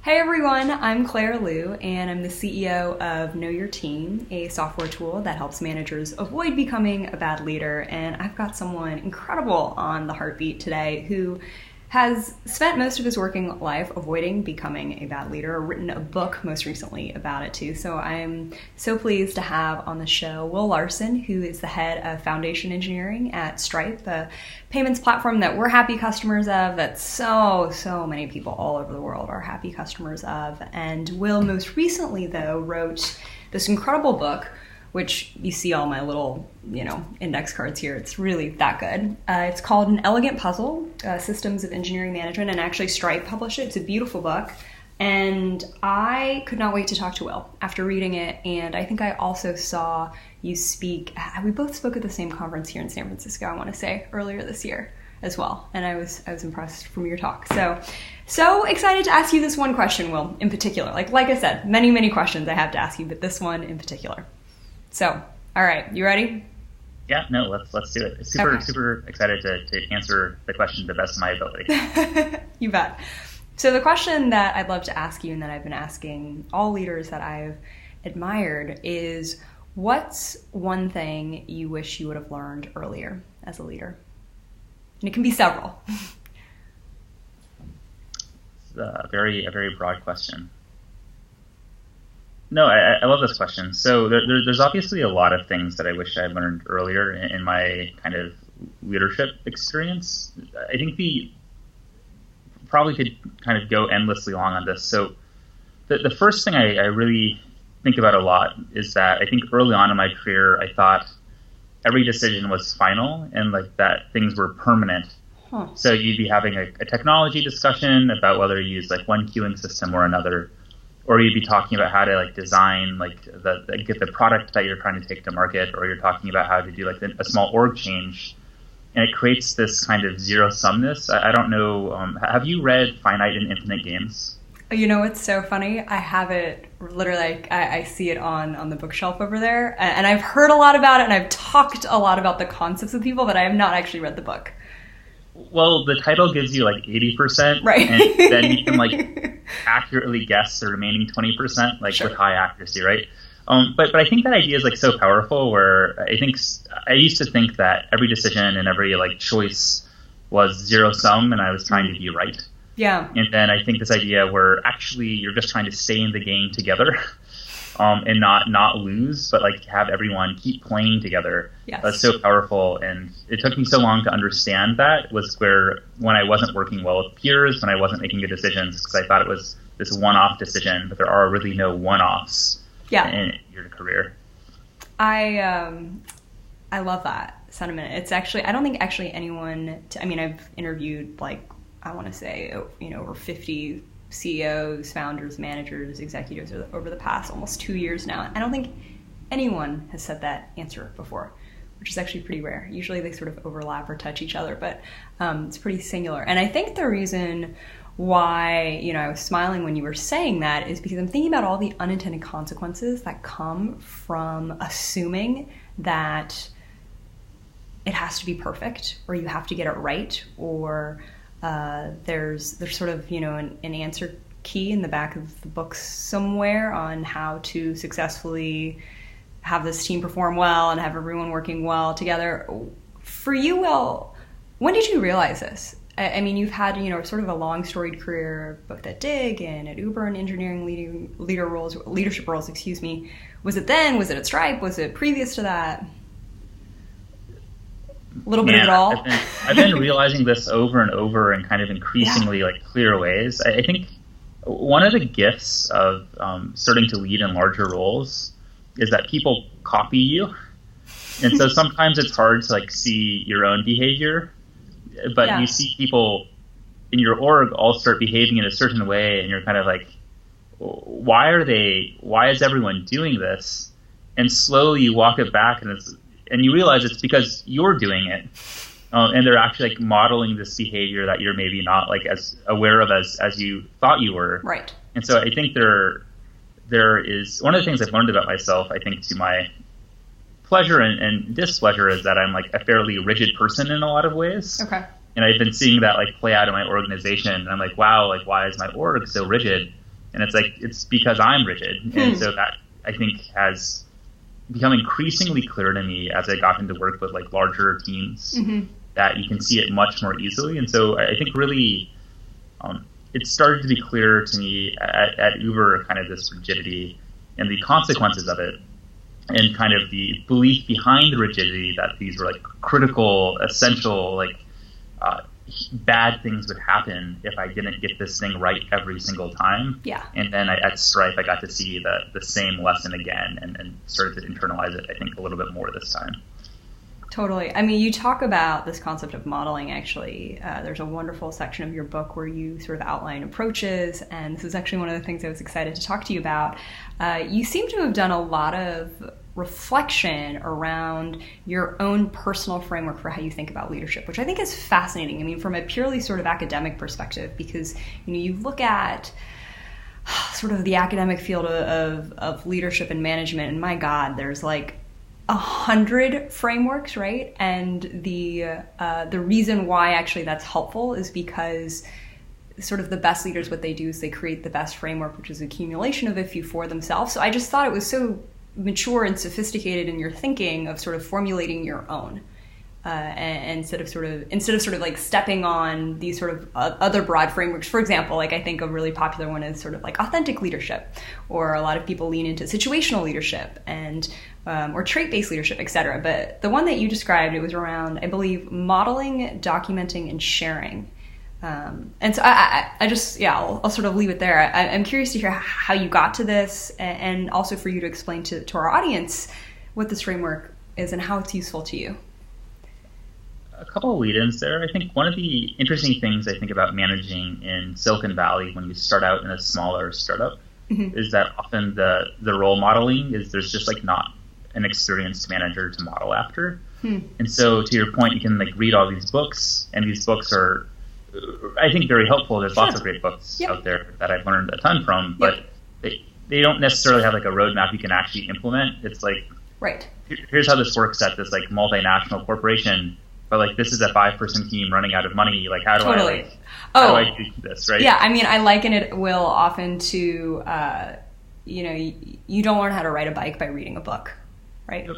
Hey everyone, I'm Claire Liu, and I'm the CEO of Know Your Team, a software tool that helps managers avoid becoming a bad leader. And I've got someone incredible on the Heartbeat today who has spent most of his working life avoiding becoming a bad leader, or written a book most recently about it too. So I'm so pleased to have on the show Will Larson, who is the head of foundation engineering at Stripe, a payments platform that we're happy customers of, that so many people all over the world are happy customers of. And Will most recently, though, wrote this incredible book, which you see all my little, index cards here. It's really that good. It's called An Elegant Puzzle, Systems of Engineering Management, and actually Stripe published it. It's a beautiful book. And I could not wait to talk to Will after reading it. And I think I also saw you speak. We both spoke at the same conference here in San Francisco, I want to say, earlier this year as well. And I was impressed from your talk. So excited to ask you this one question, Will, in particular. Like I said, many questions I have to ask you, but this one in particular. So, all right, you ready? Yeah, no, let's do it. Super excited to answer the question to the best of my ability. You bet. So the question that I'd love to ask you, and that I've been asking all leaders that I've admired, is what's one thing you wish you would have learned earlier as a leader? And it can be several. It's a very broad question. No, I love this question. So there's obviously a lot of things that I wish I had learned earlier in my kind of leadership experience. I think probably could kind of go endlessly long on this. So the first thing I really think about a lot is that I think early on in my career, I thought every decision was final and like that things were permanent. Huh. So you'd be having a technology discussion about whether you use like one queuing system or another. Or you'd be talking about how to design get the product that you're trying to take to market, or you're talking about how to do a small org change, and it creates this kind of zero sumness. I don't know. Have you read Finite and Infinite Games? You know what's so funny? I have it literally. I see it on the bookshelf over there, and I've heard a lot about it, and I've talked a lot about the concepts with people, but I have not actually read the book. Well, the title gives you 80%, right? And then you can accurately guess the remaining 20%, Sure. With high accuracy, right? But I think that idea is so powerful. Where I used to think that every decision and every choice was zero sum, and I was trying to be right. Yeah. And then I think this idea where actually you're just trying to stay in the game together. And not lose, but have everyone keep playing together. Yes. That's so powerful, and it took me so long to understand that. Was where when I wasn't working well with peers, when I wasn't making good decisions, because I thought it was this one-off decision, but there are really no one-offs. Yeah. In your career. I love that sentiment. It's actually, I don't think anyone. I've interviewed I want to say over 50 CEOs, founders, managers, executives over the past almost 2 years now. I don't think anyone has said that answer before, which is actually pretty rare. Usually they sort of overlap or touch each other, but it's pretty singular. And I think the reason why I was smiling when you were saying that is because I'm thinking about all the unintended consequences that come from assuming that it has to be perfect, or you have to get it right, or there's sort of an answer key in the back of the book somewhere on how to successfully have this team perform well and have everyone working well together. For you, Will, when did you realize this? You've had sort of a long storied career both at Dig and at Uber in engineering leadership roles. Excuse me. Was it then? Was it at Stripe? Was it previous to that? A little bit of it all. I've been realizing this over and over in kind of increasingly clear ways. I think one of the gifts of starting to lead in larger roles is that people copy you, and so sometimes it's hard to see your own behavior, but you see people in your org all start behaving in a certain way, and you're kind of why is everyone doing this? And slowly you walk it back, and you realize it's because you're doing it, and they're actually modeling this behavior that you're maybe not as aware of as you thought you were. Right. And so I think there is one of the things I've learned about myself. I think to my pleasure and displeasure is that I'm a fairly rigid person in a lot of ways. Okay. And I've been seeing that play out in my organization. And I'm wow, why is my org so rigid? And it's like, it's because I'm rigid. And so that, I think, has become increasingly clear to me as I got into work with like larger teams, that you can see it much more easily. And so I think really it started to be clear to me at Uber, kind of this rigidity and the consequences of it, and kind of the belief behind the rigidity that these were like critical, essential, like bad things would happen if I didn't get this thing right every single time. Yeah. And then at Stripe, I got to see the same lesson again and started to internalize it, I think, a little bit more this time. Totally. I mean, you talk about this concept of modeling, actually. There's a wonderful section of your book where you sort of outline approaches, and this is actually one of the things I was excited to talk to you about. You seem to have done a lot of reflection around your own personal framework for how you think about leadership, which I think is fascinating. I mean, from a purely sort of academic perspective, because you look at sort of the academic field of leadership and management, and my God, there's like 100 frameworks, right? And the reason why actually that's helpful is because sort of the best leaders, what they do is they create the best framework, which is accumulation of a few for themselves. So I just thought it was so mature and sophisticated in your thinking of sort of formulating your own, and instead of sort of like stepping on these sort of other broad frameworks. For example, like I think a really popular one is sort of like authentic leadership, or a lot of people lean into situational leadership and or trait-based leadership, etc. But the one that you described, it was around, I believe, modeling, documenting, and sharing. And so I just, I'll sort of leave it there. I'm curious to hear how you got to this, and also for you to explain to our audience what this framework is and how it's useful to you. A couple of lead-ins there. I think one of the interesting things I think about managing in Silicon Valley when you start out in a smaller startup is that often the role modeling is there's just like not an experienced manager to model after. And so to your point, you can like read all these books, and these books are, I think, very helpful. There's lots of great books out there that I've learned a ton from, but they don't necessarily have like a roadmap you can actually implement. It's like, here's how this works at this like multinational corporation, but like this is a 5-person team running out of money. Like how do I do this, right? Yeah, I mean, I liken it, Will, often to, you don't learn how to ride a bike by reading a book, right? Yep.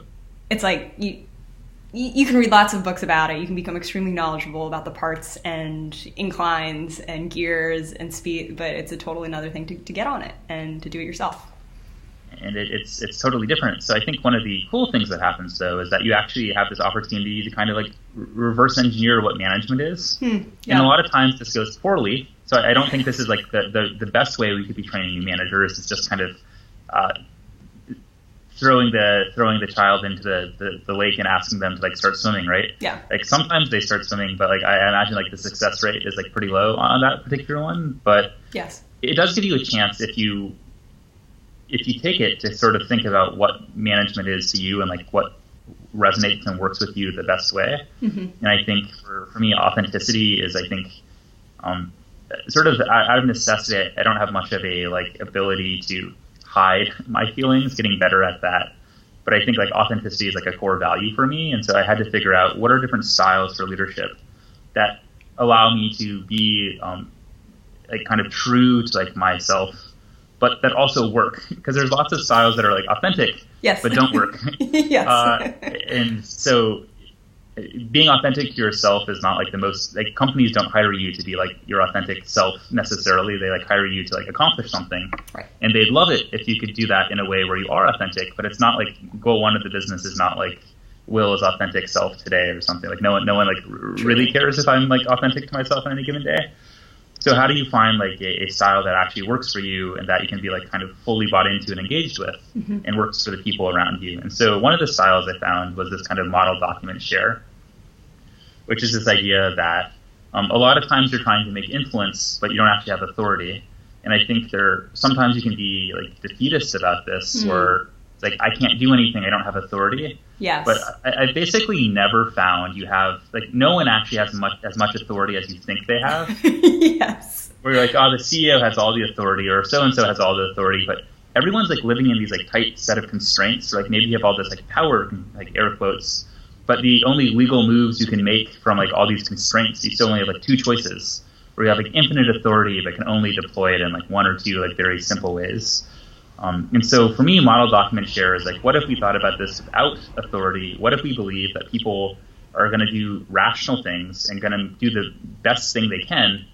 It's like you can read lots of books about it. You can become extremely knowledgeable about the parts and inclines and gears and speed, but it's a totally another thing to get on it and to do it yourself. And it's totally different. So I think one of the cool things that happens, though, is that you actually have this opportunity to kind of like reverse engineer what management is. And a lot of times this goes poorly. So I don't think this is like the best way we could be training new managers, is just kind of throwing the child into the lake and asking them to like start swimming, right? Yeah. Like sometimes they start swimming, but like I imagine like the success rate is like pretty low on that particular one. But it does give you a chance if you take it to sort of think about what management is to you and like what resonates and works with you the best way. And I think for me, authenticity is, I think, sort of out of necessity. I don't have much of a like ability to hide my feelings, getting better at that. But I think like authenticity is like a core value for me. And so I had to figure out what are different styles for leadership that allow me to be like kind of true to like myself, but that also work, because there's lots of styles that are like authentic, but don't work. And so being authentic to yourself is not like the most, like companies don't hire you to be like your authentic self necessarily. They like hire you to like accomplish something, and they'd love it if you could do that in a way where you are authentic. But it's not like goal one of the business is not like Will's authentic self today or something. Like no one like really cares if I'm like authentic to myself on any given day. So how do you find like a style that actually works for you and that you can be like kind of fully bought into and engaged with and works for the people around you? And so one of the styles I found was this kind of model document share, which is this idea that a lot of times you're trying to make influence, but you don't actually have authority. And I think sometimes you can be like defeatist about this, where it's like, I can't do anything, I don't have authority. But I basically never found you have, like, no one actually has as much authority as you think they have. Where you're like, oh, the CEO has all the authority, or so-and-so has all the authority, but everyone's like living in these like tight set of constraints. So, like maybe you have all this like power, like air quotes, but the only legal moves you can make from like all these constraints, you still only have like two choices. where you have like infinite authority but can only deploy it in like one or two like very simple ways. And so for me, model document share is like, what if we thought about this without authority? What if we believe that people are going to do rational things and going to do the best thing they can?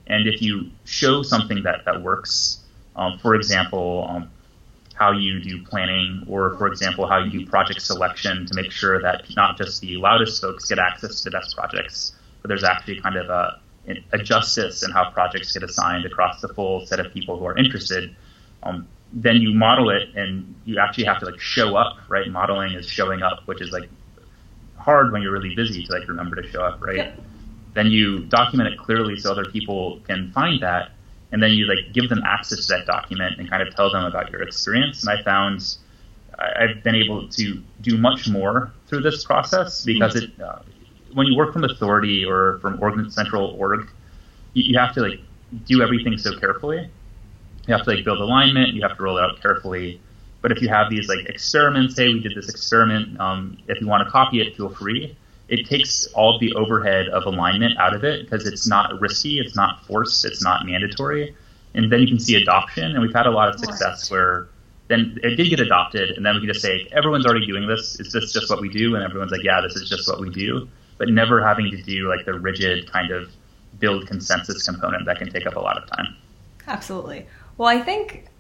And if you show something that works, for example, how you do planning, or for example, how you do project selection to make sure that not just the loudest folks get access to the best projects, but there's actually kind of a justice in how projects get assigned across the full set of people who are interested. Then you model it, and you actually have to like show up, right? Modeling is showing up, which is like hard when you're really busy to like remember to show up, right? Yep. Then you document it clearly so other people can find that, and then you like give them access to that document and kind of tell them about your experience. And I found I've been able to do much more through this process because it when you work from authority or from central org, you have to like do everything so carefully. You have to like build alignment. You have to roll it out carefully. But if you have these like experiments, hey, we did this experiment. If you want to copy it, feel free. It takes all the overhead of alignment out of it because it's not risky, it's not forced, it's not mandatory. And then you can see adoption. And we've had a lot of success where then it did get adopted. And then we can just say, everyone's already doing this. Is this just what we do? And everyone's like, yeah, this is just what we do. But never having to do like the rigid kind of build consensus component that can take up a lot of time. Absolutely. Well, I think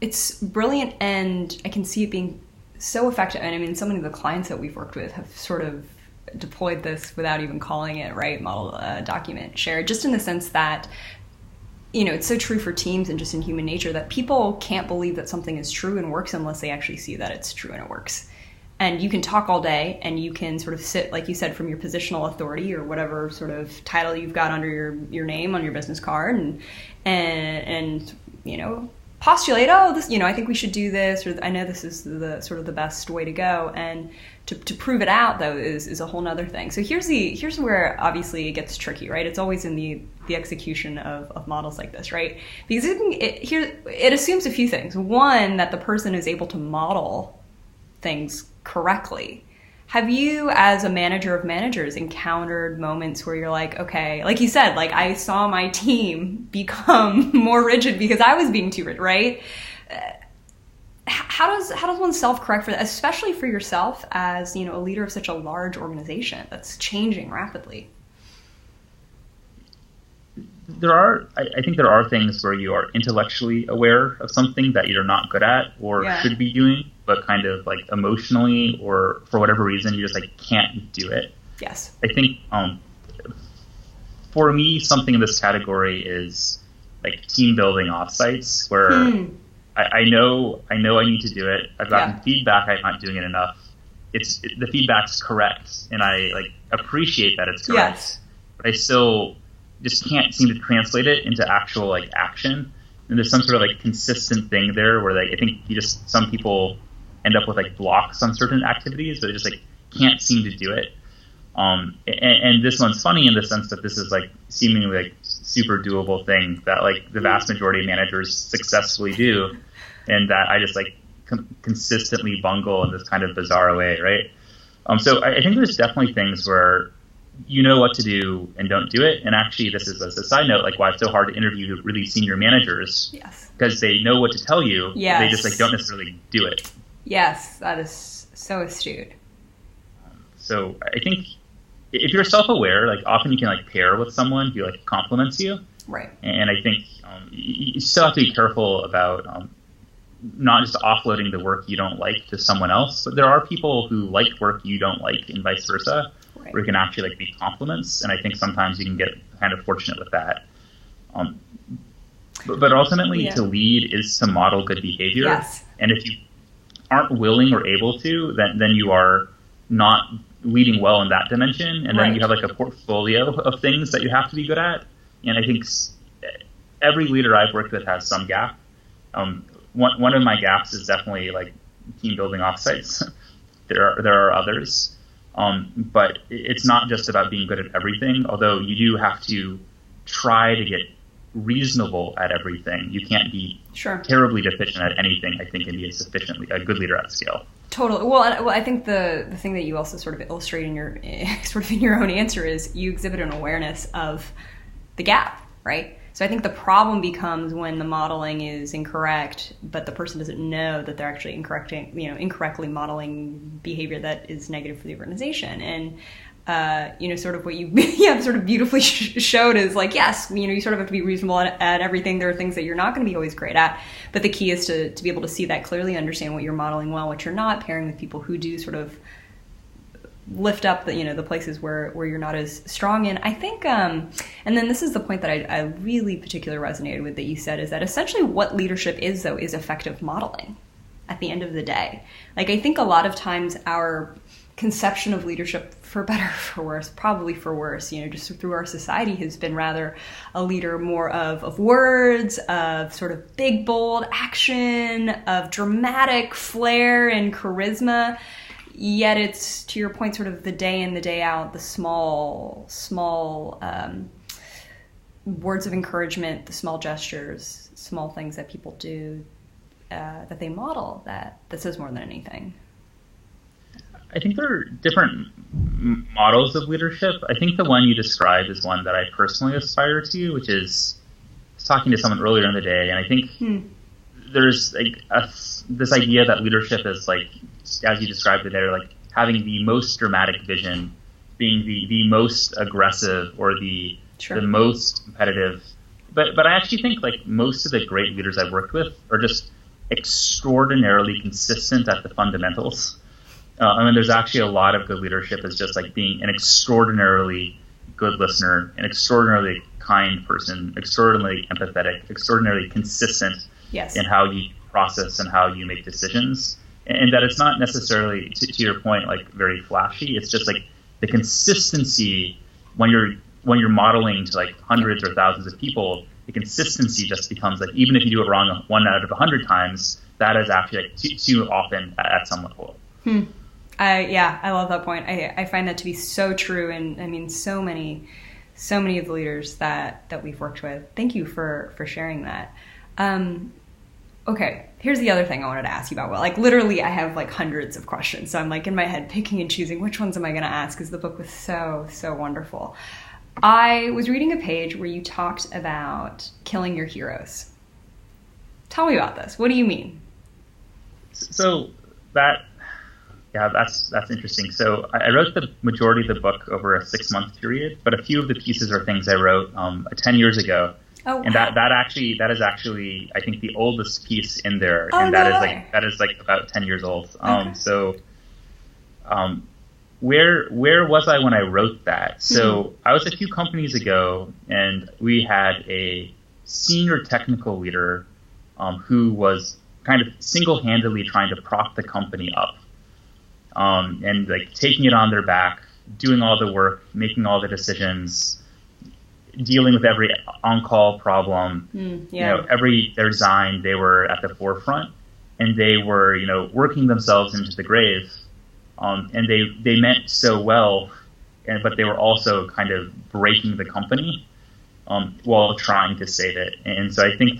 it's brilliant, and I can see it being so effective. And I mean, so many of the clients that we've worked with have sort of deployed this without even calling it, right, model document share, just in the sense that, you know, it's so true for teams and just in human nature that people can't believe that something is true and works unless they actually see that it's true and it works. And you can talk all day, and you can sort of sit, like you said, from your positional authority or whatever sort of title you've got under your name on your business card, and you know, postulate, oh, this, you know, I think we should do this, or I know this is the sort of the best way to go. And to prove it out, though, is a whole nother thing. So here's where obviously it gets tricky, right? It's always in the execution of models like this, right? Because it assumes a few things. One, that the person is able to model things correctly. Have you, as a manager of managers, encountered moments where you're like, okay, like you said, like I saw my team become more rigid because I was being too rigid, right? How does one self-correct for that, especially for yourself as, you know, a leader of such a large organization that's changing rapidly? I think there are things where you are intellectually aware of something that you're not good at or should be doing, but kind of like emotionally or for whatever reason you just like can't do it. Yes. I think for me, something in this category is like team building offsites where I know I need to do it. I've gotten feedback I'm not doing it enough. The feedback's correct, and I like appreciate that it's correct, but I still just can't seem to translate it into actual like action. And there's some sort of like consistent thing there where like I think some people end up with like blocks on certain activities, but they just like can't seem to do it. And this one's funny in the sense that this is like seemingly like super doable thing that like the vast majority of managers successfully do, and that I just like consistently bungle in this kind of bizarre way, right? So I think there's definitely things where you know what to do and don't do it. And actually, this is a side note, like why it's so hard to interview really senior managers, because they know what to tell you. They just like don't necessarily do it. Yes, that is so astute. So I think if you're self-aware, like often you can like pair with someone who like compliments you. Right. And I think you still have to be careful about not just offloading the work you don't like to someone else, but there are people who like work you don't like and vice versa. Right. Where it can actually like be compliments, and I think sometimes you can get kind of fortunate with that. But ultimately, to lead is to model good behavior. Yes. And if you aren't willing or able to, then you are not leading well in that dimension. And then you have like a portfolio of things that you have to be good at. And I think every leader I've worked with has some gap. One of my gaps is definitely like team building offsites. There are others. But it's not just about being good at everything, although you do have to try to get reasonable at everything. You can't be terribly deficient at anything, I think, and be a good leader at scale. Totally. Well, I think the thing that you also sort of illustrate in your in your own answer is you exhibit an awareness of the gap, right? So I think the problem becomes when the modeling is incorrect, but the person doesn't know that they're actually incorrectly modeling behavior that is negative for the organization. And sort of what you sort of beautifully showed is like, yes, you sort of have to be reasonable at everything. There are things that you're not going to be always great at, but the key is to be able to see that clearly, understand what you're modeling well, what you're not, pairing with people who do sort of lift up the places where you're not as strong in. I think, and then this is the point that I really particularly resonated with that you said, is that essentially what leadership is, though, is effective modeling at the end of the day. Like, I think a lot of times our conception of leadership, for better or for worse, probably for worse, just through our society, has been rather a leader more of words, of sort of big, bold action, of dramatic flair and charisma. Yet it's, to your point, sort of the day in, the day out, the small words of encouragement, the small gestures, small things that people do that they model that says more than anything. I think there are different models of leadership. I think the one you described is one that I personally aspire to, which is, I was talking to someone earlier in the day, and I think there's like this idea that leadership is like, as you described it there, like having the most dramatic vision, being the most aggressive or the most competitive. But I actually think like most of the great leaders I've worked with are just extraordinarily consistent at the fundamentals. There's actually a lot of good leadership is just like being an extraordinarily good listener, an extraordinarily kind person, extraordinarily empathetic, extraordinarily consistent in how you process and how you make decisions. And that it's not necessarily, to your point, like very flashy. It's just like the consistency when you're modeling to like hundreds or thousands of people, the consistency just becomes like, even if you do it wrong 1 out of 100 times, that is actually like too often at some level. I love that point. I find that to be so true, and I mean so many of the leaders that we've worked with. Thank you for sharing that. Okay, here's the other thing I wanted to ask you about. Well, like literally I have like hundreds of questions, so I'm like in my head picking and choosing which ones am I going to ask, because the book was so wonderful. I was reading a page where you talked about killing your heroes. Tell me about this. What do you mean? So that's interesting. So I wrote the majority of the book over a 6-month period, but a few of the pieces are things I wrote 10 years ago. Oh, wow. And that is actually I think the oldest piece in there, and that is about 10 years old. Okay. Where was I when I wrote that? So I was a few companies ago, and we had a senior technical leader who was kind of single-handedly trying to prop the company up, and like taking it on their back, doing all the work, making all the decisions, dealing with every on-call problem. Every design, they were at the forefront, and they were working themselves into the grave. And they meant so well, but they were also kind of breaking the company while trying to save it. And so I think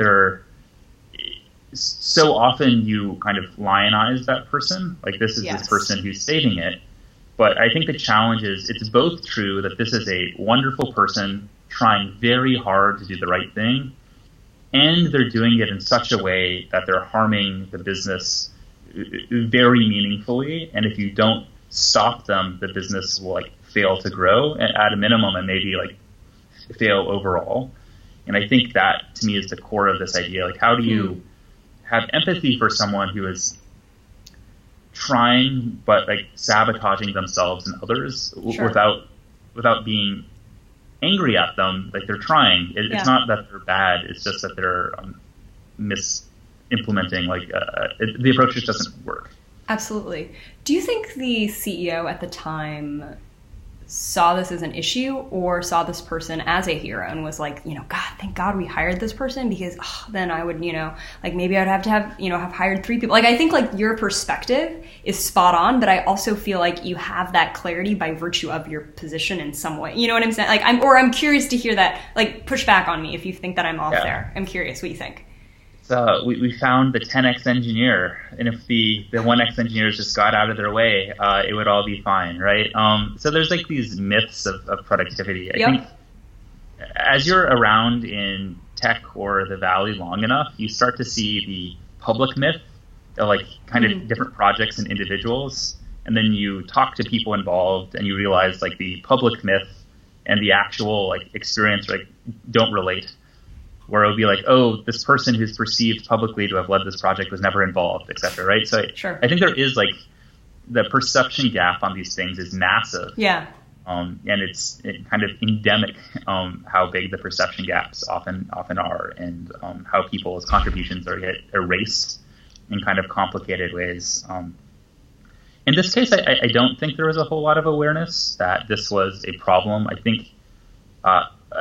so often you kind of lionize that person, like this is this person who's saving it. But I think the challenge is it's both true that this is a wonderful person trying very hard to do the right thing, and they're doing it in such a way that they're harming the business very meaningfully, and if you don't stop them, the business will like fail to grow at a minimum, and maybe like fail overall. And I think that to me is the core of this idea. Like, how do you have empathy for someone who is trying but like sabotaging themselves and others without being angry at them? Like, they're trying. It's not that they're bad. It's just that they're implementing the approach just doesn't work. Absolutely. Do you think the CEO at the time saw this as an issue or saw this person as a hero and was like, God, thank God we hired this person, because then I would, like maybe I'd have to have hired 3 people. Like, I think like your perspective is spot on, but I also feel like you have that clarity by virtue of your position in some way. You know what I'm saying? Like, I'm curious to hear that, like, push back on me if you think that I'm off there. I'm curious what you think. We found the 10x engineer, and if the 1x engineers just got out of their way, it would all be fine, right? So there's like these myths of productivity. I think as you're around in tech or the Valley long enough, you start to see the public myth of like kind of different projects and individuals, and then you talk to people involved, and you realize like the public myth and the actual like experience like don't relate. Where it would be like, oh, this person who's perceived publicly to have led this project was never involved, et cetera, right? So I think there is like the perception gap on these things is massive. Yeah. And it's kind of endemic how big the perception gaps often are, and how people's contributions are get erased in kind of complicated ways. In this case, I don't think there was a whole lot of awareness that this was a problem. I think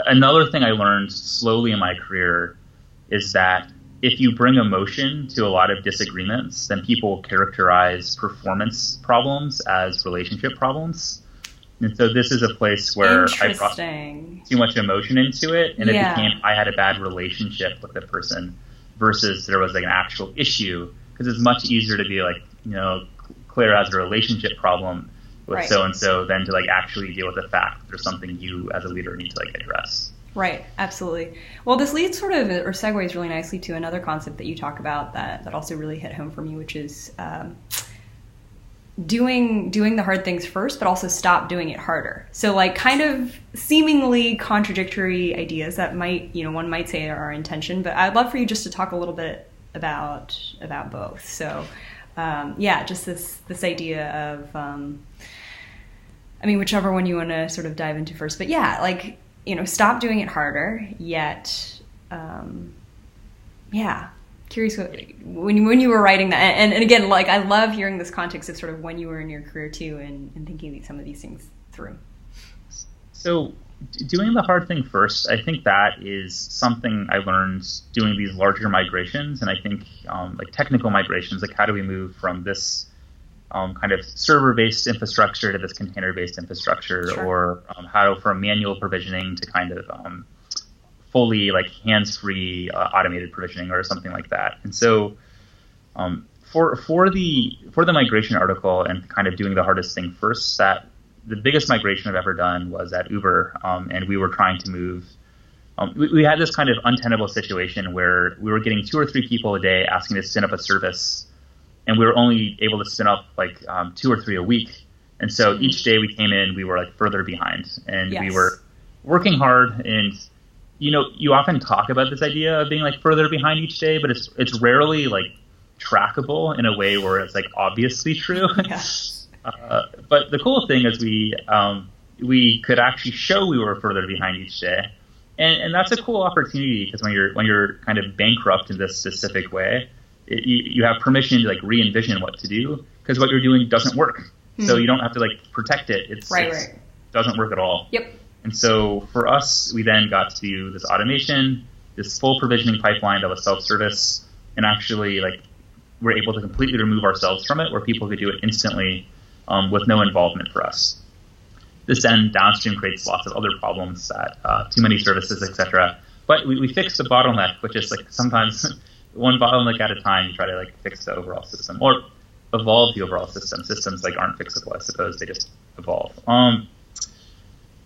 another thing I learned slowly in my career is that if you bring emotion to a lot of disagreements, then people characterize performance problems as relationship problems. And so this is a place where I brought too much emotion into it, and it became I had a bad relationship with the person versus there was like an actual issue, because it's much easier to be like, Claire has a relationship problem with so-and-so than to like actually deal with the fact that there's something you as a leader need to like address. Right, absolutely. Well, this leads sort of, or segues really nicely to another concept that you talk about that also really hit home for me, which is doing the hard things first, but also stop doing it harder. So like kind of seemingly contradictory ideas that might, one might say are our intention, but I'd love for you just to talk a little bit about both. So just this idea of, whichever one you want to sort of dive into first, but stop doing it harder, yet, curious when you were writing that, and again, like, I love hearing this context of sort of when you were in your career too, and thinking some of these things through. So doing the hard thing first, I think that is something I learned doing these larger migrations, and I think like technical migrations, like how do we move from this kind of server-based infrastructure to this container-based infrastructure, or how from manual provisioning to kind of fully like hands-free automated provisioning or something like that. And so for the migration article and kind of doing the hardest thing first, that the biggest migration I've ever done was at Uber, and we were trying to move. We had this kind of untenable situation where we were getting 2 or 3 people a day asking to spin up a service, and we were only able to spin up like 2 or 3 a week. And so each day we came in, we were like further behind, and we were working hard. And you often talk about this idea of being like further behind each day, but it's rarely like trackable in a way where it's like obviously true. But the cool thing is we could actually show we were further behind each day, and that's a cool opportunity, because when you're kind of bankrupt in this specific way, you have permission to like re-envision what to do, because what you're doing doesn't work. So you don't have to like protect it. It doesn't work at all. Yep. And so for us, we then got to do this automation, this full provisioning pipeline that was self-service, and actually like we're able to completely remove ourselves from it, where people could do it instantly with no involvement for us. This then downstream creates lots of other problems, that too many services, etc. But we fixed the bottleneck, which is like sometimes one bottleneck at a time, you try to like fix the overall system or evolve the overall system. Systems like aren't fixable, I suppose, they just evolve.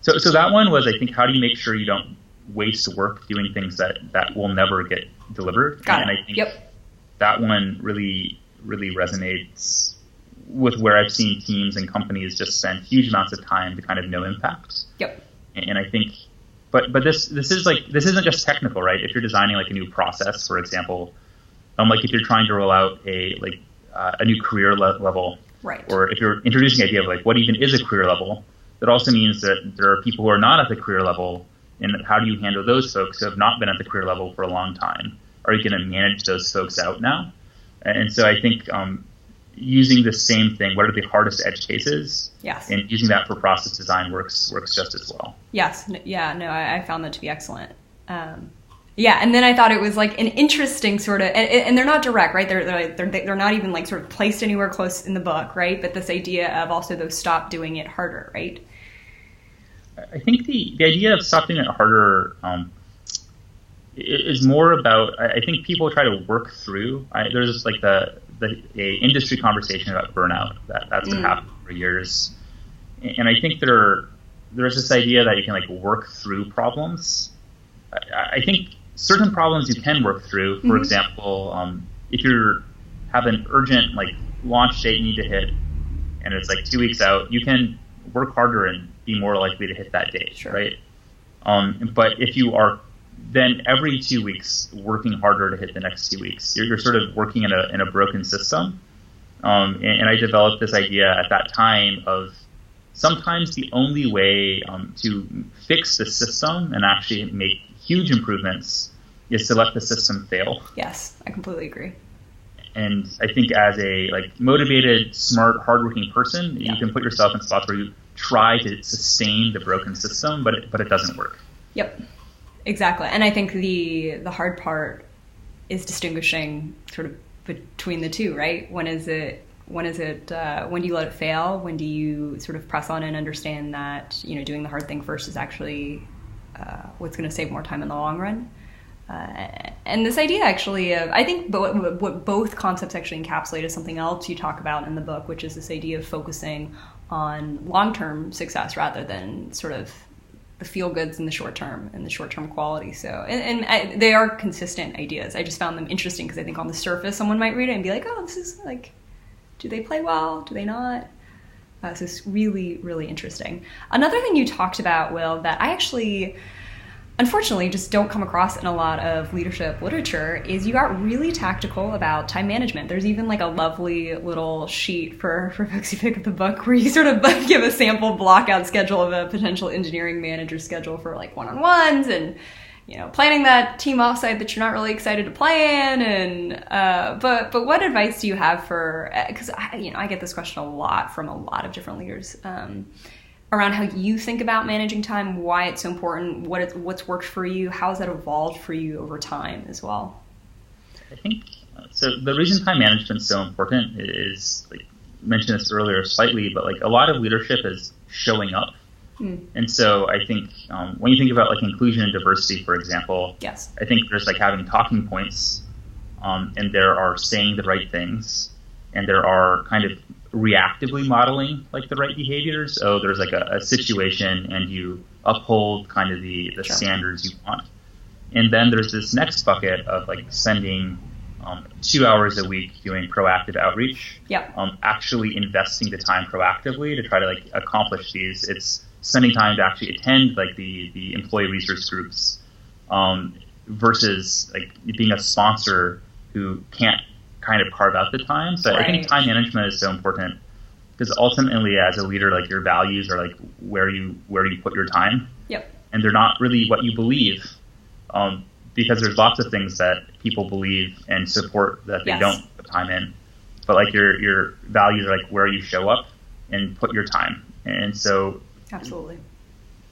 So that one was, I think, how do you make sure you don't waste work doing things that will never get delivered? And I think that one really, really resonates with where I've seen teams and companies just spend huge amounts of time to kind of no impact. And I think, but this isn't just technical, right? If you're designing like a new process, for example, like if you're trying to roll out a new career level, or if you're introducing the idea of like what even is a career level, that also means that there are people who are not at the career level, and how do you handle those folks who have not been at the career level for a long time? Are you going to manage those folks out now? And so I think using the same thing. What are the hardest edge cases? Yes. And using that for process design works just as well. Yes. Yeah. No, I found that to be excellent. Yeah, and then I thought it was like an interesting sort of, and they're not direct, right? They're not even like sort of placed anywhere close in the book, right? But this idea of also those stop doing it harder, right? I think the idea of stop doing it harder is more about, I think people try to work through. There's like a industry conversation about burnout that's been happening for years, and I think there's this idea that you can like work through problems. I think certain problems you can work through. For example, if you have an urgent like launch date you need to hit, and it's like 2 weeks out, you can work harder and be more likely to hit that date, sure. Right? But if you are then every 2 weeks working harder to hit the next 2 weeks, you're sort of working in a broken system. And I developed this idea at that time of sometimes the only way to fix the system and actually make huge improvements is to let the system fail. Yes, I completely agree. And I think as a like motivated, smart, hardworking person, you can put yourself in spots where you try to sustain the broken system, but it doesn't work. Yep, exactly. And I think the hard part is distinguishing sort of between the two, right? When do you let it fail? When do you sort of press on and understand that, you know, doing the hard thing first is actually what's going to save more time in the long run? And this idea actually of, I think what both concepts actually encapsulate is something else you talk about in the book, which is this idea of focusing on long-term success rather than sort of the feel-goods in the short-term and the short-term quality. So, and they are consistent ideas. I just found them interesting because I think on the surface someone might read it and be like, oh, this is like, do they play well? Do they not? So it's really, really interesting. Another thing you talked about, Will, that I actually, unfortunately, just don't come across in a lot of leadership literature is you got really tactical about time management. There's even like a lovely little sheet for folks who pick up the book where you sort of like give a sample block out schedule of a potential engineering manager schedule for like one-on-ones and, you know, planning that team offsite that you're not really excited to plan. And but what advice do you have for, because I get this question a lot from a lot of different leaders around how you think about managing time, why it's so important, what's worked for you, how has that evolved for you over time as well? I think so. The reason time management is so important is, like, I mentioned this earlier slightly, but like a lot of leadership is showing up. And so I think when you think about like inclusion and diversity, for example, yes, I think there's like having talking points, and there are saying the right things, and there are kind of reactively modeling like the right behaviors. So there's like a situation and you uphold kind of the sure. standards you want. And then there's this next bucket of like spending 2 hours a week doing proactive outreach, actually investing the time proactively to try to like accomplish these. It's spending time to actually attend like the employee resource groups versus like being a sponsor who can't kind of carve out the time. So right. I think time management is so important because ultimately as a leader, like your values are like where you put your time. Yep. And they're not really what you believe, because there's lots of things that people believe and support that they yes. don't put time in. But like your values are like where you show up and put your time. And so absolutely.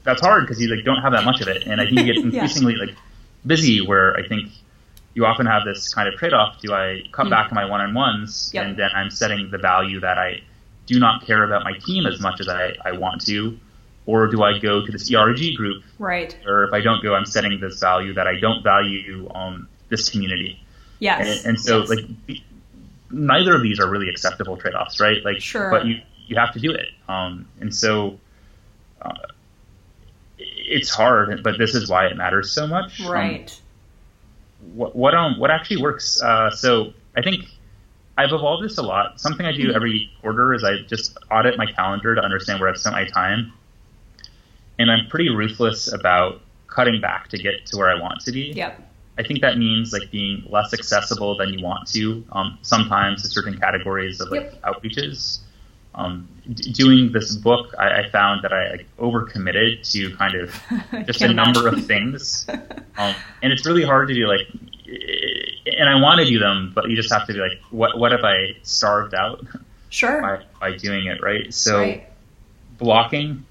That's hard because you like don't have that much of it. And I think you get increasingly like busy where I think you often have this kind of trade-off. Do I cut back on my one-on-ones yep. and then I'm setting the value that I do not care about my team as much as I want to? Or do I go to this ERG group? Right. Or if I don't go, I'm setting this value that I don't value this community. Yes. And so yes. like neither of these are really acceptable trade-offs, right? Like, sure. But you have to do it. And so it's hard, but this is why it matters so much. Right. What actually works? So I think I've evolved this a lot. Something I do every quarter is I just audit my calendar to understand where I've spent my time. And I'm pretty ruthless about cutting back to get to where I want to be. Yep. I think that means like being less accessible than you want to, sometimes to certain categories of like yep. outreaches. Doing this book, I found that I like overcommitted to kind of just a number of things. And it's really hard to do. Like and I want to do them, but you just have to be like, what have I starved out Sure. by doing it, right? So blocking,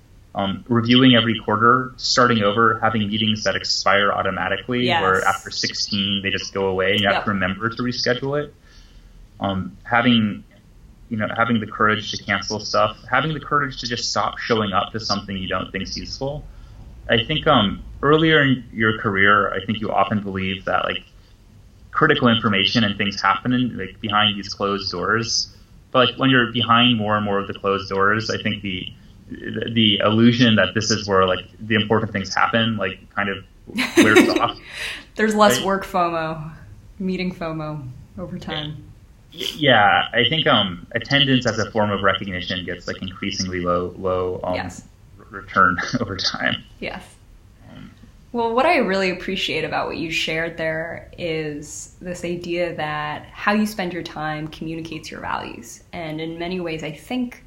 reviewing every quarter, starting over, having meetings that expire automatically, where after 16 they just go away, and you have to remember to reschedule it. Having the courage to cancel stuff, having the courage to just stop showing up to something you don't think is useful. I think earlier in your career, I think you often believe that like critical information and things happen like behind these closed doors. But like when you're behind more and more of the closed doors, I think the illusion that this is where like the important things happen, like kind of wears off. There's less work FOMO, meeting FOMO over time. Yeah, I think attendance as a form of recognition gets like increasingly low return over time. Yes. Well, what I really appreciate about what you shared there is this idea that how you spend your time communicates your values. And in many ways, I think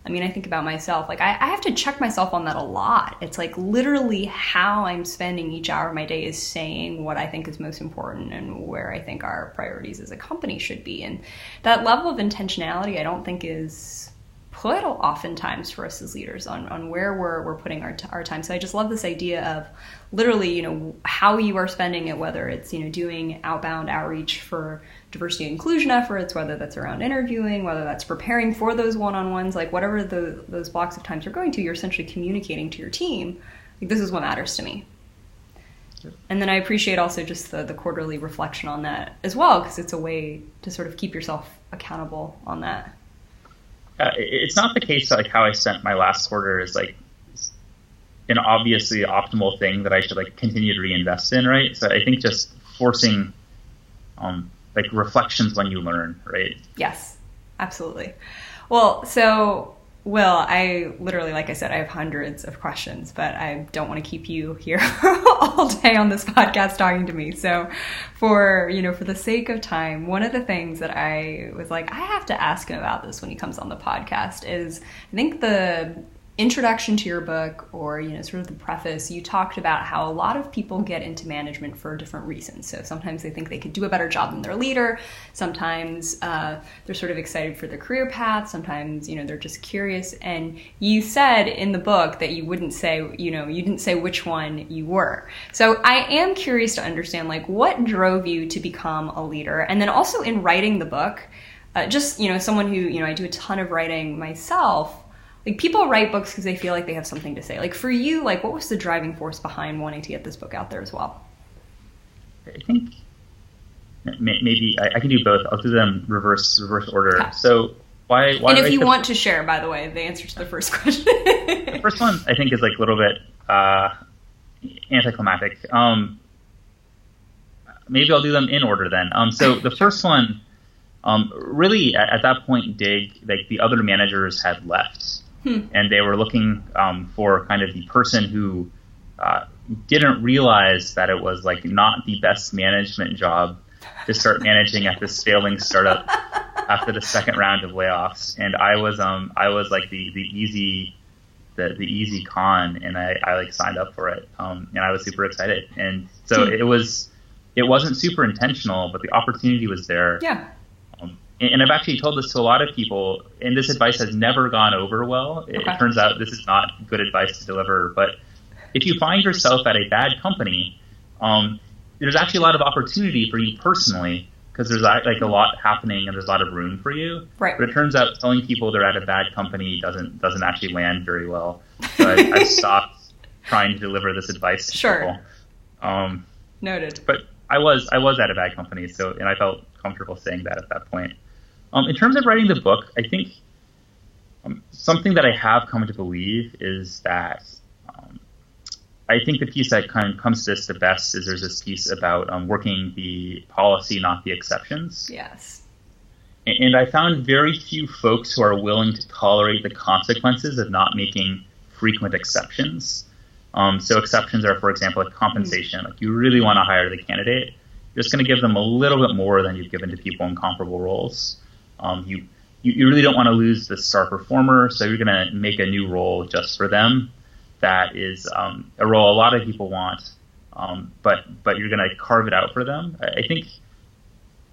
about myself, like I have to check myself on that a lot. It's like literally how I'm spending each hour of my day is saying what I think is most important and where I think our priorities as a company should be. And that level of intentionality, I don't think is put oftentimes for us as leaders on where we're putting our time. So I just love this idea of literally, how you are spending it, whether it's, doing outbound outreach for diversity and inclusion efforts, whether that's around interviewing, whether that's preparing for those one-on-ones, like whatever those blocks of times you're going to, you're essentially communicating to your team, like, this is what matters to me. And then I appreciate also just the quarterly reflection on that as well, because it's a way to sort of keep yourself accountable on that. It's not the case that like how I spent my last quarter is like an obviously optimal thing that I should like continue to reinvest in, right? So I think just forcing like reflections when you learn, right? Yes, absolutely. Well, so Will, I literally, like I said, I have hundreds of questions, but I don't want to keep you here all day on this podcast talking to me. So for the sake of time, one of the things that I was like, I have to ask him about this when he comes on the podcast is, I think the introduction to your book, or sort of the preface, you talked about how a lot of people get into management for different reasons. So sometimes they think they could do a better job than their leader. Sometimes they're sort of excited for their career path. Sometimes they're just curious. And you said in the book that you wouldn't say you didn't say which one you were. So I am curious to understand like what drove you to become a leader, and then also in writing the book, just someone who I do a ton of writing myself. Like, people write books because they feel like they have something to say. Like, for you, like, what was the driving force behind wanting to get this book out there as well? I think maybe I can do both. I'll do them reverse order. Okay. So why? And if you want to share, by the way, the answer to the first question. The first one I think is like a little bit anticlimactic. Maybe I'll do them in order then. So the first one, really at that point, like the other managers had left. And they were looking for kind of the person who didn't realize that it was like not the best management job to start managing at this failing startup after the second round of layoffs. And I was like the easy con, and I like signed up for it, and I was super excited. And so it wasn't super intentional, but the opportunity was there. Yeah. And I've actually told this to a lot of people, and this advice has never gone over well. It turns out this is not good advice to deliver. But if you find yourself at a bad company, there's actually a lot of opportunity for you personally, because there's like a lot happening and there's a lot of room for you. Right. But it turns out telling people they're at a bad company doesn't actually land very well. So I stopped trying to deliver this advice to people. Noted. But I was at a bad company, and I felt comfortable saying that at that point. In terms of writing the book, I think something that I have come to believe is that I think the piece that kind of comes to this the best is there's this piece about working the policy, not the exceptions. Yes. And I found very few folks who are willing to tolerate the consequences of not making frequent exceptions. So exceptions are, for example, like compensation. Like, you really want to hire the candidate, you're just going to give them a little bit more than you've given to people in comparable roles. You really don't want to lose the star performer, so you're going to make a new role just for them. That is a role a lot of people want, but you're going to carve it out for them. I think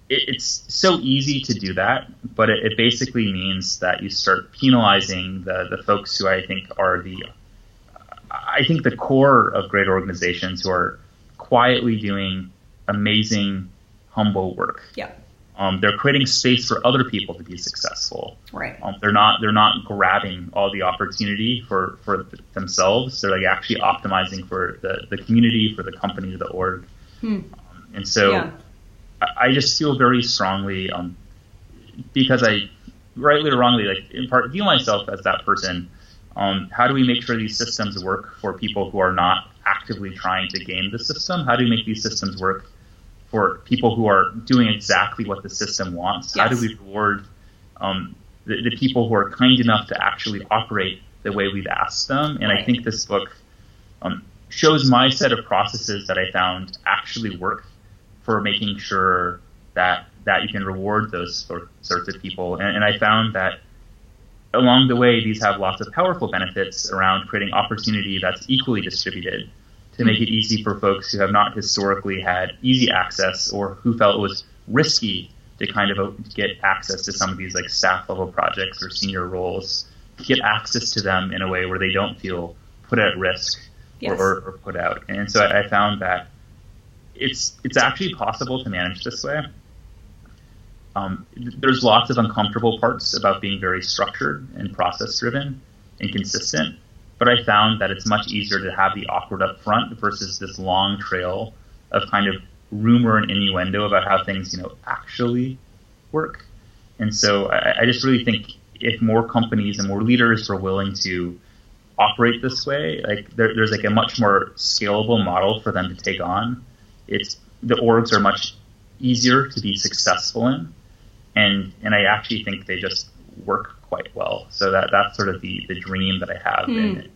it's so easy to do that, but it basically means that you start penalizing the folks who I think are the core of great organizations, who are quietly doing amazing, humble work. Yeah. They're creating space for other people to be successful. Right. They're not grabbing all the opportunity for themselves. They're like actually optimizing for the community, for the company, the org. And so I just feel very strongly, because I, rightly or wrongly, like in part view myself as that person. How do we make sure these systems work for people who are not actively trying to game the system? How do we make these systems work for people who are doing exactly what the system wants? Yes. How do we reward the people who are kind enough to actually operate the way we've asked them? And I think this book shows my set of processes that I found actually work for making sure that you can reward those sorts of people. And I found that along the way, these have lots of powerful benefits around creating opportunity that's equally distributed, to make it easy for folks who have not historically had easy access, or who felt it was risky to kind of get access to some of these like staff level projects or senior roles, get access to them in a way where they don't feel put at risk or put out. And so I found that it's actually possible to manage this way. There's lots of uncomfortable parts about being very structured and process driven and consistent, but I found that it's much easier to have the awkward up front versus this long trail of kind of rumor and innuendo about how things, actually work. And so I just really think if more companies and more leaders were willing to operate this way, like there's like a much more scalable model for them to take on. The orgs are much easier to be successful in. And I actually think they just work quite well. So that's sort of the dream that I have in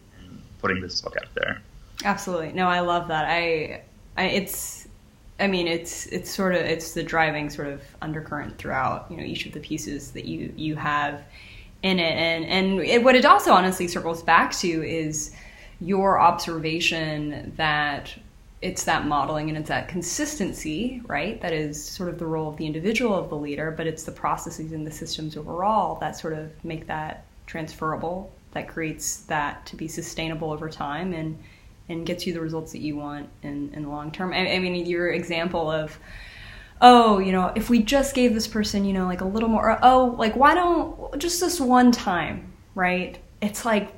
putting this book out there. Absolutely. No, I love that. It's the driving sort of undercurrent throughout, each of the pieces that you have in it. And what it also honestly circles back to is your observation that it's that modeling and it's that consistency, right? That is sort of the role of the individual, of the leader, but it's the processes and the systems overall that sort of make that transferable, that creates that to be sustainable over time and gets you the results that you want in the long term. I mean, your example of, if we just gave this person, like a little more, why don't just this one time, right? It's like,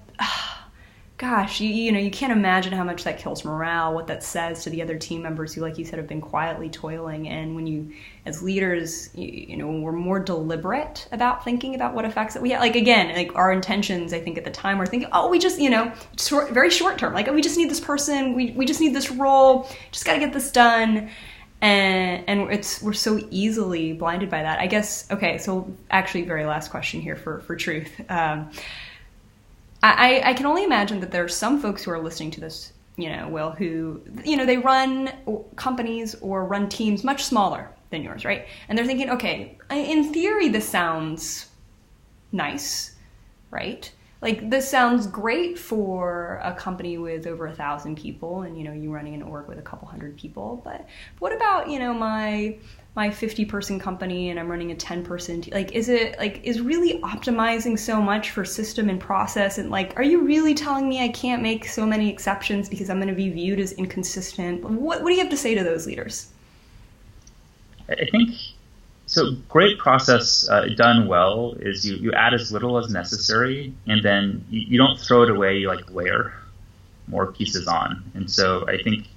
gosh, you can't imagine how much that kills morale, what that says to the other team members who, like you said, have been quietly toiling. And when you, as leaders, when we're more deliberate about thinking about what effects that we have, like, again, like our intentions, I think at the time we're thinking, we just, very short term, like, we just need this person, we just need this role, just got to get this done. And we're so easily blinded by that, I guess. Okay, so actually, very last question here for truth. I can only imagine that there are some folks who are listening to this, Will, who, they run companies or run teams much smaller than yours, right? And they're thinking, okay, in theory, this sounds nice, right? Like, this sounds great for a company with over 1,000 people and, you running an org with a couple hundred people. But what about, my 50-person company and I'm running a 10-person team? Like, is really optimizing so much for system and process? And like, are you really telling me I can't make so many exceptions because I'm going to be viewed as inconsistent? What do you have to say to those leaders? I think, so great process done well is you add as little as necessary, and then you don't throw it away, you like layer more pieces on. And so I think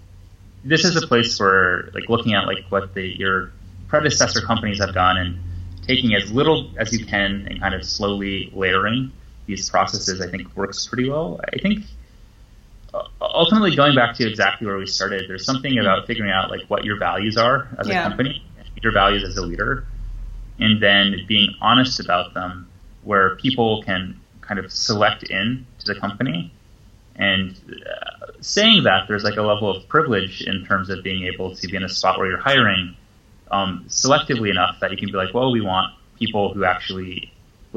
this is a place where, like, looking at like what your predecessor companies have done and taking as little as you can and kind of slowly layering these processes, I think works pretty well. I think ultimately, going back to exactly where we started, there's something about figuring out like what your values are as a company, your values as a leader, and then being honest about them, where people can kind of select in to the company. And saying that, there's like a level of privilege in terms of being able to be in a spot where you're hiring selectively enough that you can be like, well, we want people who actually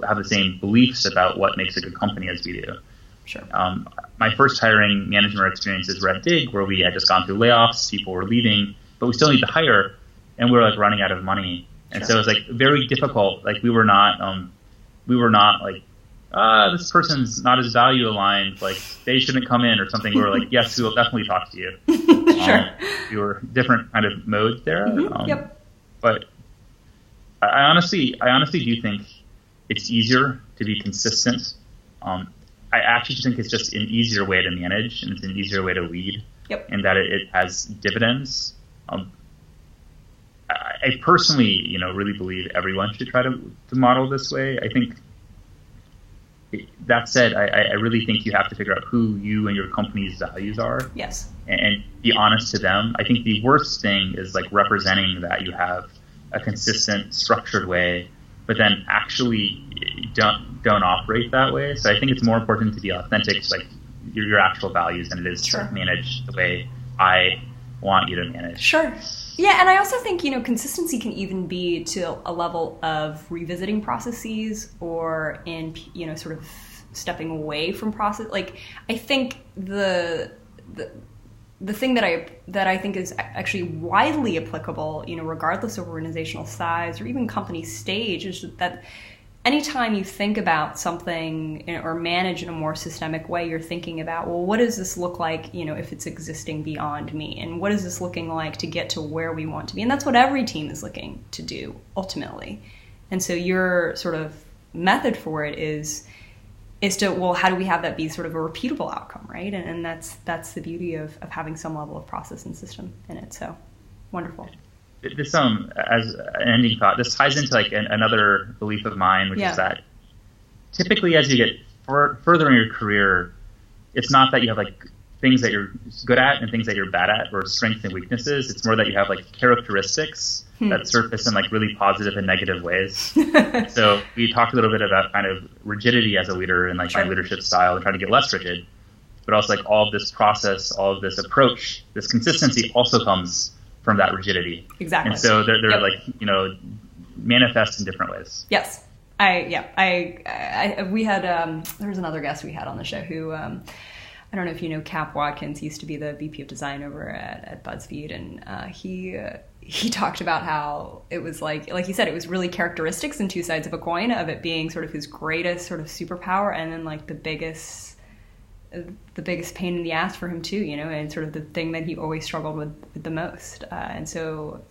have the same beliefs about what makes a good company as we do. Sure. My first hiring management experiences were at Dig, where we had just gone through layoffs, people were leaving, but we still need to hire, and we were like running out of money. And so it was like very difficult. Like we were not like, this person's not as value aligned. Like they shouldn't come in or something. We were like, yes, we will definitely talk to you. Sure. We were different kind of modes there. Yep. But I honestly do think it's easier to be consistent. I actually think it's just an easier way to manage, and it's an easier way to lead. Yep. And that it has dividends. I personally, really believe everyone should try to model this way. I think that said, I really think you have to figure out who you and your company's values are. Yes. And be honest to them. I think the worst thing is like representing that you have a consistent, structured way, but then actually don't operate that way. So I think it's more important to be authentic to like your actual values than it is to manage the way I want you to manage. Sure. Yeah, and I also think, consistency can even be to a level of revisiting processes or in, sort of stepping away from process. Like, I think the thing that I think is actually widely applicable, regardless of organizational size or even company stage, is that anytime you think about something or manage in a more systemic way, you're thinking about, well, what does this look like, if it's existing beyond me? And what is this looking like to get to where we want to be? And that's what every team is looking to do, ultimately. And so your sort of method for it is to, well, how do we have that be sort of a repeatable outcome, right? And that's the beauty of having some level of process and system in it. So wonderful. This as an ending thought, this ties into like another belief of mine, which is that typically as you get further in your career, it's not that you have like things that you're good at and things that you're bad at, or strengths and weaknesses. It's more that you have like characteristics that surface in like really positive and negative ways. So we talked a little bit about kind of rigidity as a leader and like my leadership style and trying to get less rigid, but also like all of this process, all of this approach, this consistency also comes from that rigidity. Exactly. And so they're like, manifest in different ways. Yes. We had, there was another guest we had on the show who, I don't know if you know Cap Watkins. He used to be the VP of design over at BuzzFeed. And he talked about how it was like you said, it was really characteristics and two sides of a coin, of it being sort of his greatest sort of superpower and then like the biggest pain in the ass for him too, and sort of the thing that he always struggled with the most. And so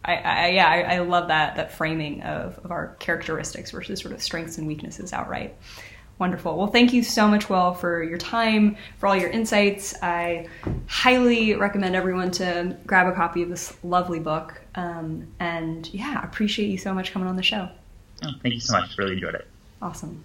I love that framing of our characteristics versus sort of strengths and weaknesses outright. Wonderful. Well, thank you so much, Will, for your time, for all your insights. I highly recommend everyone to grab a copy of this lovely book. And appreciate you so much coming on the show. Oh, thank you so much. Really enjoyed it. Awesome.